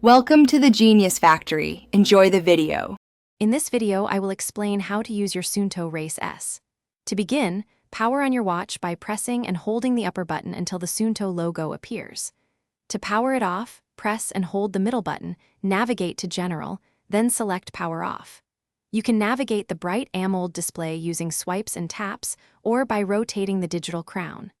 Welcome to the Genius Factory. Enjoy the video. In this video, I will explain how to use your Suunto Race S. To begin, power on your watch by pressing and holding the upper button until the Suunto logo appears. To power it off, press and hold the middle button, navigate to General, then select Power Off. You can navigate the bright AMOLED display using swipes and taps or by rotating the digital crown.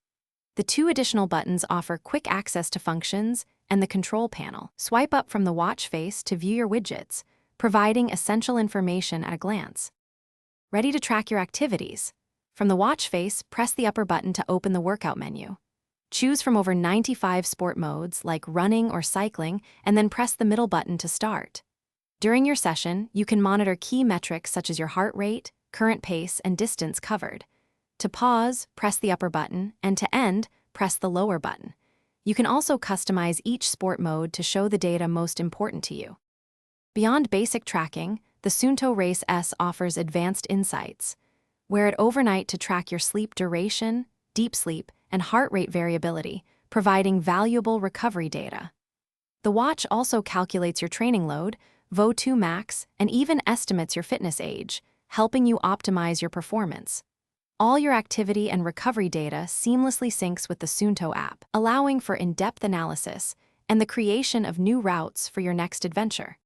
The two additional buttons offer quick access to functions and the control panel. Swipe up from the watch face to view your widgets, providing essential information at a glance. Ready to track your activities? From the watch face, press the upper button to open the workout menu. Choose from over 95 sport modes like running or cycling, and then press the middle button to start. During your session, you can monitor key metrics such as your heart rate, current pace, and distance covered. To pause, press the upper button, and to end, press the lower button. You can also customize each sport mode to show the data most important to you. Beyond basic tracking, the Suunto Race S offers advanced insights. Wear it overnight to track your sleep duration, deep sleep, and heart rate variability, providing valuable recovery data. The watch also calculates your training load, VO2 max, and even estimates your fitness age, helping you optimize your performance. All your activity and recovery data seamlessly syncs with the Suunto app, allowing for in-depth analysis and the creation of new routes for your next adventure.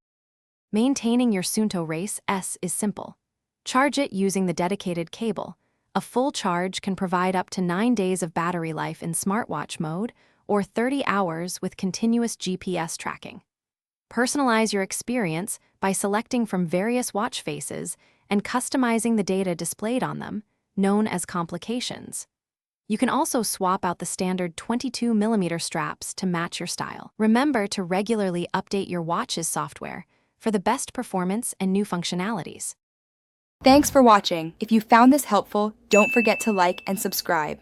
Maintaining your Suunto Race S is simple. Charge it using the dedicated cable. A full charge can provide up to 9 days of battery life in smartwatch mode or 30 hours with continuous GPS tracking. Personalize your experience by selecting from various watch faces and customizing the data displayed on them, known as complications. You can also swap out the standard 22mm straps to match your style. Remember to regularly update your watch's software for the best performance and new functionalities. Thanks for watching. If you found this helpful, don't forget to like and subscribe.